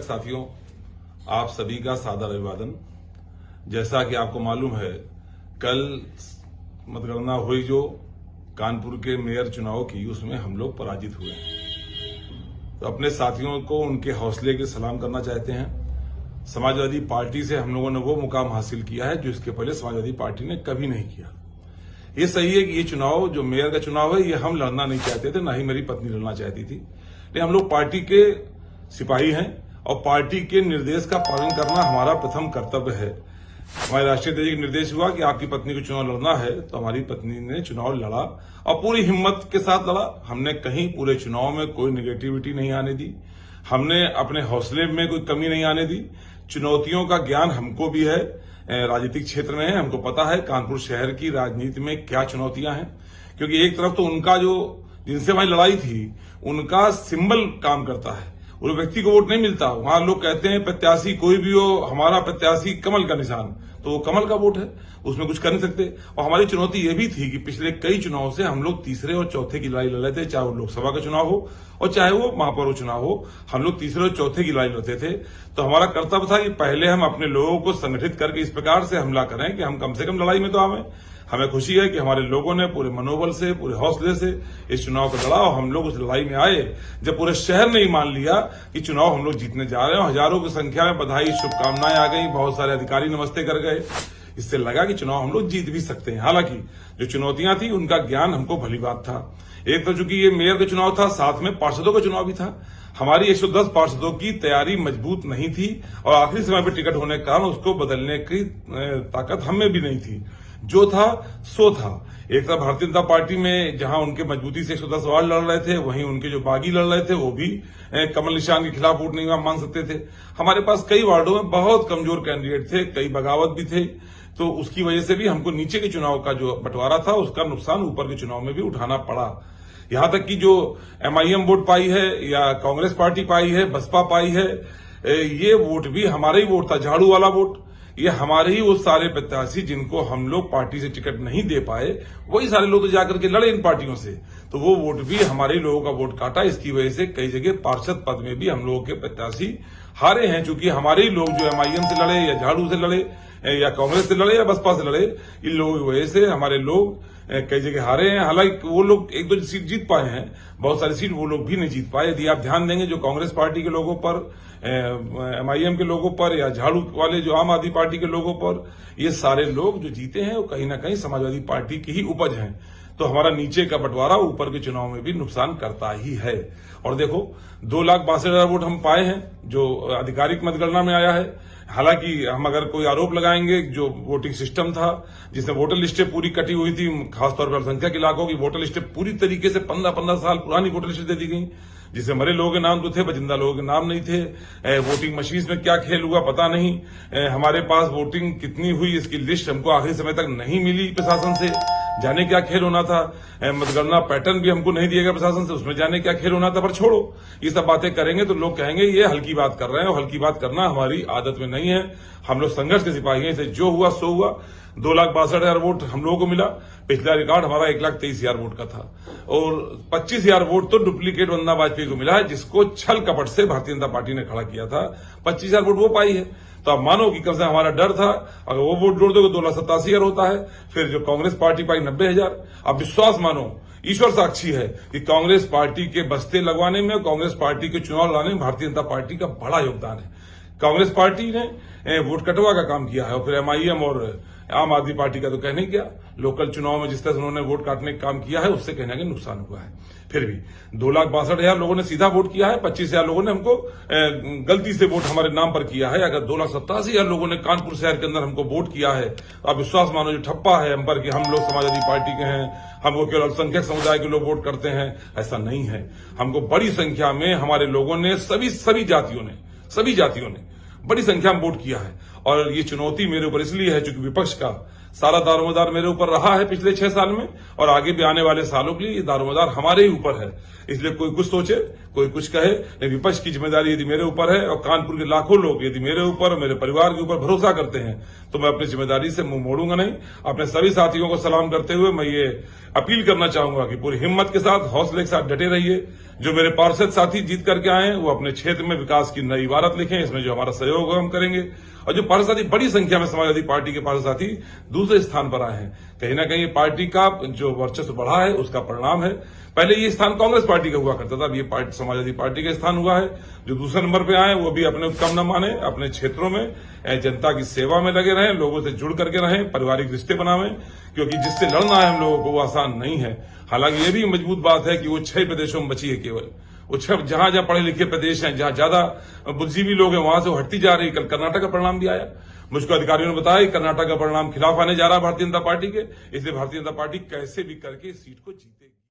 साथियों, आप सभी का सादर अभिवादन। जैसा कि आपको मालूम है, कल मतगणना हुई जो कानपुर के मेयर चुनाव की, उसमें हम लोग पराजित हुए। तो अपने साथियों को उनके हौसले के सलाम करना चाहते हैं। समाजवादी पार्टी से हम लोगों ने वो मुकाम हासिल किया है जो इसके पहले समाजवादी पार्टी ने कभी नहीं किया। ये सही है कि ये चुनाव जो मेयर का चुनाव है, ये हम लड़ना नहीं चाहते थे, ना ही मेरी पत्नी लड़ना चाहती थी। लेकिन हम लोग पार्टी के सिपाही हैं और पार्टी के निर्देश का पालन करना हमारा प्रथम कर्तव्य है। हमारे राष्ट्रीय अध्यक्ष का निर्देश हुआ कि आपकी पत्नी को चुनाव लड़ना है, तो हमारी पत्नी ने चुनाव लड़ा और पूरी हिम्मत के साथ लड़ा। हमने कहीं पूरे चुनाव में कोई नेगेटिविटी नहीं आने दी, हमने अपने हौसले में कोई कमी नहीं आने दी। चुनौतियों का ज्ञान हमको भी है, राजनीतिक क्षेत्र में है, हमको पता है कानपुर शहर की राजनीति में क्या चुनौतियां हैं। क्योंकि एक तरफ तो उनका जो जिनसे हमारी लड़ाई थी, उनका सिंबल काम करता है, उस व्यक्ति को वोट नहीं मिलता। वहां लोग कहते हैं प्रत्याशी कोई भी हो, हमारा प्रत्याशी कमल का निशान, तो वो कमल का वोट है, उसमें कुछ कर नहीं सकते। और हमारी चुनौती ये भी थी कि पिछले कई चुनाव से हम लोग तीसरे और चौथे की लड़ाई लड़ रहे थे, चाहे वो लोकसभा का चुनाव हो और चाहे वो महापौर चुनाव हो, हम लोग तीसरे और चौथे की लड़ाई लड़ते थे। तो हमारा कर्तव्य था कि पहले हम अपने लोगों को संगठित करके इस प्रकार से हमला करें कि हम कम से कम लड़ाई में तो आवे। हमें खुशी है कि हमारे लोगों ने पूरे मनोबल से, पूरे हौसले से इस चुनाव को लड़ा और हम लोग उस लड़ाई में आए जब पूरे शहर ने ही मान लिया कि चुनाव हम लोग जीतने जा रहे हैं। हजारों की संख्या में बधाई, शुभकामनाएं आ गई, बहुत सारे अधिकारी नमस्ते कर गए। इससे लगा कि चुनाव हम लोग जीत भी सकते हैं। हालांकि जो चुनौतियां थी उनका ज्ञान हमको भली बात था। एक तो चूंकि ये मेयर का चुनाव था, साथ में पार्षदों का चुनाव भी था। हमारी 110 पार्षदों की तैयारी मजबूत नहीं थी और आखिरी समय पर टिकट होने के कारण उसको बदलने की ताकत हमें भी नहीं थी। जो था सो था। एक तरफ भारतीय जनता पार्टी में जहां उनके मजबूती से 110 वार्ड लड़ रहे थे, वहीं उनके जो बागी लड़ रहे थे वो भी कमल निशान के खिलाफ वोट नहीं मांग सकते थे। हमारे पास कई वार्डों में बहुत कमजोर कैंडिडेट थे, कई बगावत भी थे, तो उसकी वजह से भी हमको नीचे के चुनाव का जो बंटवारा था उसका नुकसान ऊपर के चुनाव में भी उठाना पड़ा। यहां तक कि जो MIM वोट पाई है या कांग्रेस पार्टी पाई है, बसपा पाई है, ये वोट भी हमारा ही वोट था, झाड़ू वाला वोट। ये हमारे ही वो सारे प्रत्याशी जिनको हम लोग पार्टी से टिकट नहीं दे पाए, वही सारे लोग तो जाकर के लड़े इन पार्टियों से, तो वो वोट भी हमारे ही लोगों का वोट काटा। इसकी वजह से कई जगह पार्षद पद में भी हम लोगों के प्रत्याशी हारे हैं, चूंकि हमारे ही लोग जो MIM से लड़े या झाड़ू से लड़े या कांग्रेस से लड़े या बसपा से लड़े, इन लोगों की वजह से हमारे लोग कई जगह हारे हैं। हालांकि वो लोग एक दो सीट जीत पाए हैं, बहुत सारी सीट वो लोग भी नहीं जीत पाए। यदि आप ध्यान देंगे जो कांग्रेस पार्टी के लोगों पर, MIM के लोगों पर या झाड़ू वाले जो आम आदमी पार्टी के लोगों पर, ये सारे लोग जो जीते हैं वो कहीं ना कहीं समाजवादी पार्टी की ही उपज हैं। तो हमारा नीचे का बंटवारा ऊपर के चुनाव में भी नुकसान करता ही है। और देखो 2,62,000 वोट हम पाए हैं जो आधिकारिक मतगणना में आया है। हालांकि हम अगर कोई आरोप लगाएंगे, जो वोटिंग सिस्टम था जिसमें वोटर लिस्टें पूरी कटी हुई थी, खासतौर पर अल्पसंख्यक इलाकों की वोटर लिस्टें पूरी तरीके से 15-15 साल पुरानी वोटर लिस्टें दे दी गई, जिसमें मरे लोगों के नाम तो थे, जिंदा लोगों के नाम नहीं थे। वोटिंग मशीन में क्या खेल हुआ पता नहीं। हमारे पास वोटिंग कितनी हुई इसकी लिस्ट हमको आखिरी समय तक नहीं मिली प्रशासन से, जाने क्या खेल होना था। मतगणना पैटर्न भी हमको नहीं दिया गया प्रशासन से, उसमें जाने क्या खेल होना था। पर छोड़ो, ये सब बातें करेंगे तो लोग कहेंगे ये हल्की बात कर रहे हैं, और हल्की बात करना हमारी आदत में नहीं है। हम लोग संघर्ष के सिपाही हैं, इसे जो हुआ सो हुआ। 2,62,000 वोट हम लोगों को मिला। पिछला रिकॉर्ड हमारा 1,23,000 वोट का था और 25,000 वोट तो डुप्लीकेट वंदना वाजपेयी को मिला है, जिसको छल कपट से भारतीय जनता पार्टी ने खड़ा किया था। 25,000 वोट वो पाई है। तो आप मानो कि कम से हमारा डर था, अगर वो वोट जोड़ दोगे 2,87,000 होता है। फिर जो कांग्रेस पार्टी पाई 90,000। आप विश्वास मानो, ईश्वर साक्षी है कि कांग्रेस पार्टी के बस्ते लगवाने में, कांग्रेस पार्टी के चुनाव लड़ाने में भारतीय जनता पार्टी का बड़ा योगदान है। कांग्रेस पार्टी ने वोट कटवा का काम किया है और फिर MIM और आम आदमी पार्टी का तो कहने क्या, लोकल चुनाव में जिस तरह से उन्होंने वोट काटने का काम किया है उससे कहने के नुकसान हुआ है। फिर भी 2,62,000 लोगों ने सीधा वोट किया है, 25,000 लोगों ने हमको गलती से वोट हमारे नाम पर किया है। अगर 2,87,000 लोगों ने कानपुर शहर के अंदर हमको वोट किया है, तो आप विश्वास मानो जो ठप्पा है हम पर कि हम लोग समाजवादी पार्टी के हैं, हमको केवल अल्पसंख्यक समुदाय के लोग वोट करते हैं, ऐसा नहीं है। हमको बड़ी संख्या में हमारे लोगों ने, सभी जातियों ने बड़ी संख्या में वोट किया है। और ये चुनौती मेरे ऊपर इसलिए है चूंकि विपक्ष का सारा दारोमदार मेरे ऊपर रहा है पिछले 6 साल में, और आगे भी आने वाले सालों के लिए ये दारोमदार हमारे ही ऊपर है। इसलिए कोई कुछ सोचे, कोई कुछ कहे, लेकिन विपक्ष की जिम्मेदारी यदि मेरे ऊपर है और कानपुर के लाखों लोग यदि मेरे ऊपर और मेरे परिवार के ऊपर भरोसा करते हैं, तो मैं अपनी जिम्मेदारी से मुंह मोड़ूंगा नहीं। अपने सभी साथियों को सलाम करते हुए मैं ये अपील करना चाहूंगा कि पूरी हिम्मत के साथ, हौसले के साथ डटे रहिए। जो मेरे पार्षद साथी जीत करके आए हैं वो अपने क्षेत्र में विकास की नई इबारत लिखें, इसमें जो हमारा सहयोग है हम करेंगे। और जो पार्षद साथी बड़ी संख्या में समाजवादी पार्टी के पार्षद साथी दूसरे स्थान पर आए हैं, कहीं ना कहीं पार्टी का जो वर्चस्व बढ़ा है उसका परिणाम है। पहले ये स्थान कांग्रेस पार्टी का हुआ करता था, अब ये समाजवादी पार्टी का स्थान हुआ है। जो दूसरे नंबर पे आए वो भी अपने कम न माने, अपने क्षेत्रों में जनता की सेवा में लगे रहें, लोगों से जुड़ करके रहें, पारिवारिक रिश्ते बनावें, क्योंकि जिससे लड़ना है हम लोगों को वो आसान नहीं है। हालांकि ये भी मजबूत बात है कि वो 6 प्रदेशों में बची है केवल, वो 6 जहां जहां पढ़े लिखे प्रदेश हैं, जहां ज्यादा बुद्धिजीवी लोग हैं, वहां से वो हटती जा रही। कल कर्नाटक का परिणाम भी आया, मुझको अधिकारियों ने बताया कि कर्नाटक का परिणाम खिलाफ आने जा रहा है भारतीय जनता पार्टी के, इसलिए भारतीय जनता पार्टी कैसे भी करके इस सीट को जीतेगी।